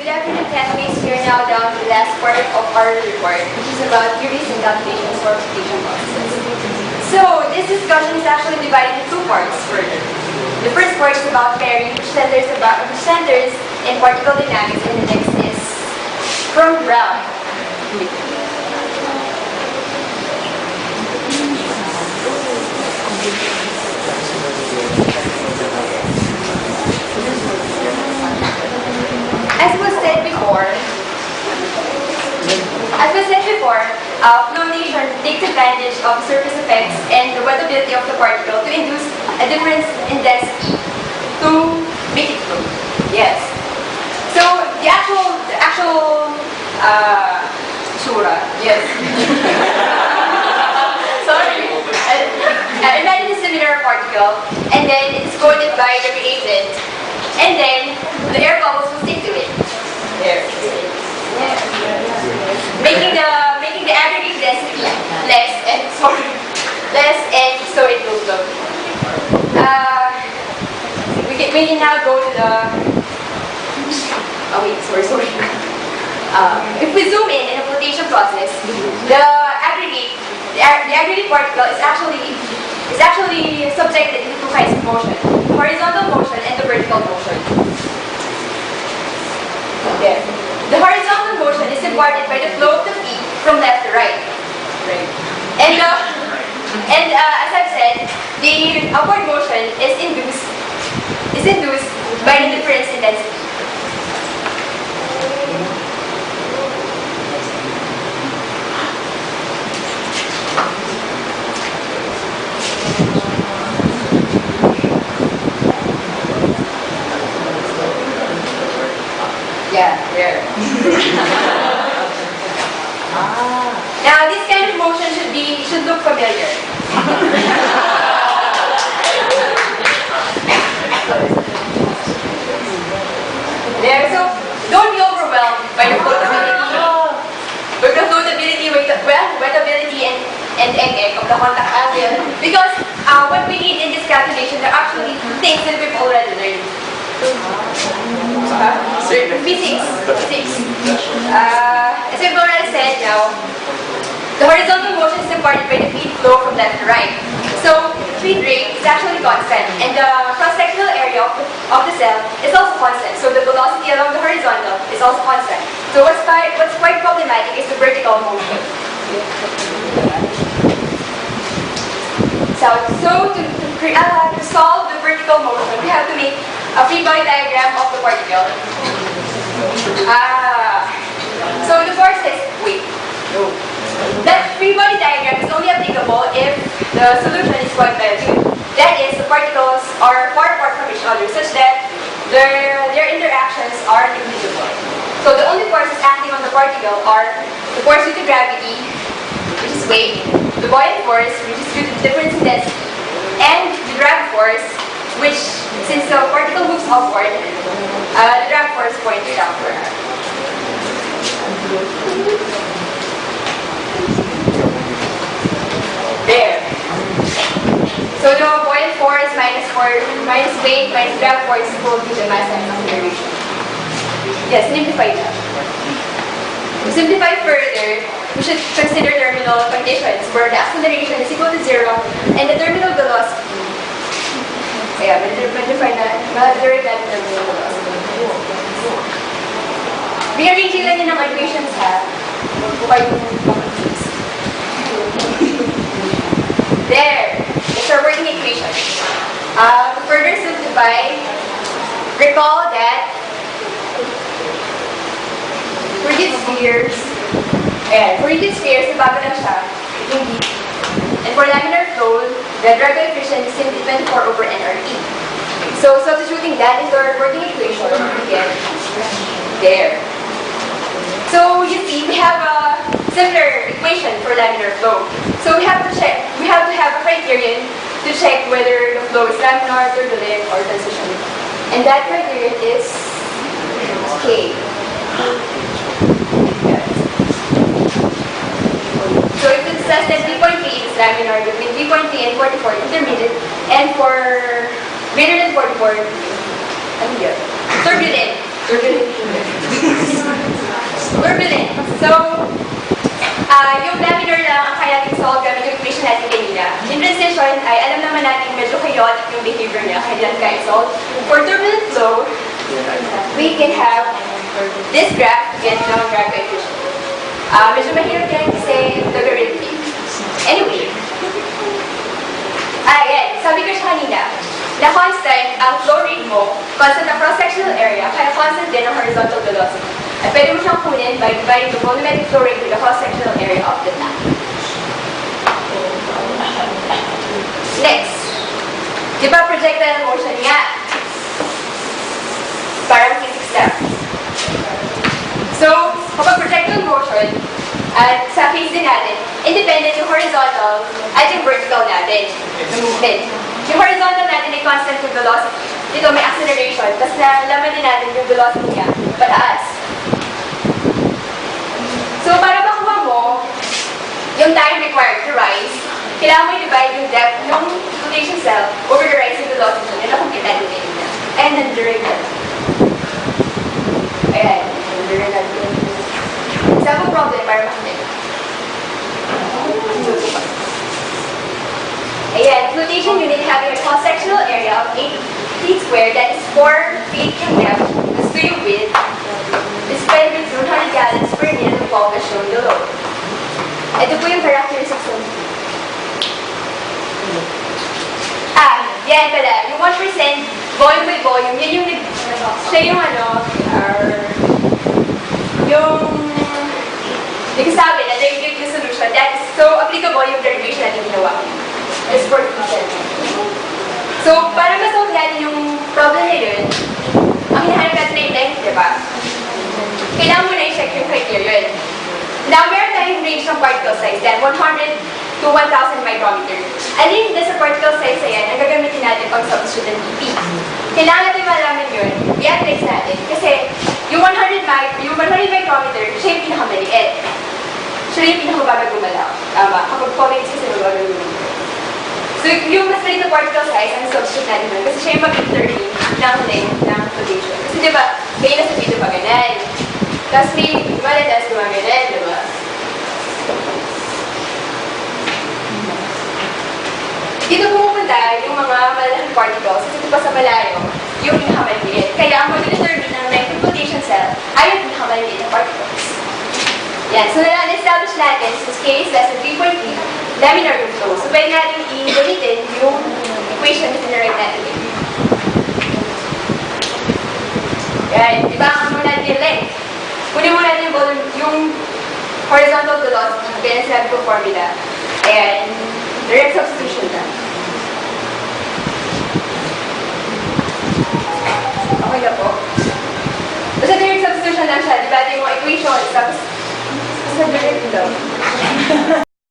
good afternoon, classmates. We are now down to the last part of our report, which is about theories and calculations for flotation processes. So, this discussion is actually divided into two parts further. The first part is about pairing, which centers in particle dynamics, and the next is from ground. Flotation takes advantage of surface effects and the wettability of the particle to induce a difference in density to make it flow. Yes. So the actual Shura. Yes. Sorry. Imagine a similar particle, and then it's coated by the reagent, and then the air bubbles will stick to it. There. Making the aggregate density less, and so it will flow. We can now go to the. Oh wait, sorry. If we zoom in a flotation process, the aggregate particle is actually subjected to two kinds of motion: horizontal motion and the vertical motion. There. The horizontal motion is imparted by the flow of the feet from left to right. And as I've said, the upward motion is induced by the difference in density. Yeah, there. Now, this kind of motion should look familiar. There, so don't be overwhelmed by the wettability and egg of the contact angle, because what we need in this calculation are actually things that we've already learned. Physics. As we've already said now, the horizontal motion is imparted by the feed flow from left to right. So feed rate is actually constant, and the cross-sectional area of the cell is also constant. So the velocity along the horizontal is also constant. So what's quite problematic is the vertical motion. So to solve the vertical motion, we have to make a free body diagram of the particle. So the force is, that free body diagram is only applicable if the solution is quite dilute. That is, the particles are far apart from each other, such that their interactions are negligible. So the only forces acting on the particle are the force due to gravity, which is weight, the buoyant force, which is due to the difference in density, and the drag force, which, since the particle moves upward, the drag force points downward. There. So the buoyant force minus weight minus drag force is equal to the mass times acceleration. Yes, simplify that. To simplify further, we should consider terminal conditions where the acceleration is equal to 0 and the terminal velocity. Yeah, define that. Derivate that in terminal velocity. Rearranging lang yun ang equations ha. Bukay yung confused. There. It's our working equation. To further simplify, recall that for these spheres, nabago lang siya, yung heat. And for laminar flow, the drag coefficient is simply 24 over nRE. So substituting that into our working equation, we get there. So you see, we have a similar equation for laminar flow. So we have to have a criterion to check whether the flow is laminar, turbulent, or transition. And that criterion is K. So if it says that 3.3 is laminar, between 3.3 and 44 intermediate, and for greater than 44, ano yun? Turbulent. Turbulent. So, yung laminar lang ang kaya natin solve gamit yung equation natin kanina. In transition, ay alam naman natin medyo chaotic yung behavior niya, kaya lang kaya solve. For turbulent flow, we can have this graph to get the drag coefficient. Medyo mahirap yan kasi logarithmic. Anyway, yan, sabi ko siya kanina, na constant ang flow rate mo, constant ang cross-sectional area, kaya constant din ang horizontal velocity. At pwede mo siyang kunin by dividing the volumetric flow rate with the cross-sectional area of the tank. Next, di ba projectile motion nga? Parang physics lang. So, kapag projectile motion, at sa case din natin, independent yung horizontal at yung vertical natin, yung movement. Yung horizontal natin ay constant with velocity. Dito may acceleration, tapos nalaman din natin yung velocity niya pataas. So, para makuha mo yung time required to rise, kailangan mo i-divide yung depth ng flotation cell over the rising velocity niya na kumpitan din niya. And nag-derive na. Ayan, nag-derive na. Sample problem para makita. Ayan, flotation unit having a cross-sectional area of 8 feet squared, that is 4 feet in depth, plus 2 yung width, displayed with 200 gallons per minute of bulk as shown below. Ito po yung characteristics ng yan pala, yung 1% volume by volume, yan yung siya yung yung nagsasabi na derivate yung solution. That is so applicable yung derivation natin ginawa. It's for so, para ma-solve natin yung problem na yun, ang hinahanap natin na yung length, di ba? Kailangan mo na i-check yung criterion. Now, meron tayong range ng particle size yan, 100 to 1,000 micrometer. Alin na sa particle size na yan, ang gagamitin natin pag substitute ng dp. Kailangan natin malaman yun, i-analyze natin. Kasi yung 100 micrometer, siya yung pinakamaliit. Siya yung pinakabagal gumalaw. Tama, kapag comments kasi mabagal gumalaw. So yung mas maliit na particle size, ang substitute natin nun. Kasi siya yung mag-determine ng length ng flotation. Kasi diba, may nasa video pa ganan. Tapos may malalas gumaganan, diba? Dito pumupunta yung mga malalaking particles kasi ito pa sa malayo, yung pinakamaliit. Kaya ang mag-determine ng length of flotation cell ay yung pinakamaliit na particles. Yan. So, na-establish natin, so case less than 3.3, laminar yung flow. So, pwede natin i-gamitin yung equation na sinarate natin. Yan. Diba, ang muna natin yung length. Kunin mo natin yung horizontal velocity, kaya sinabi ko formula. And direct substitution na. Okay na po.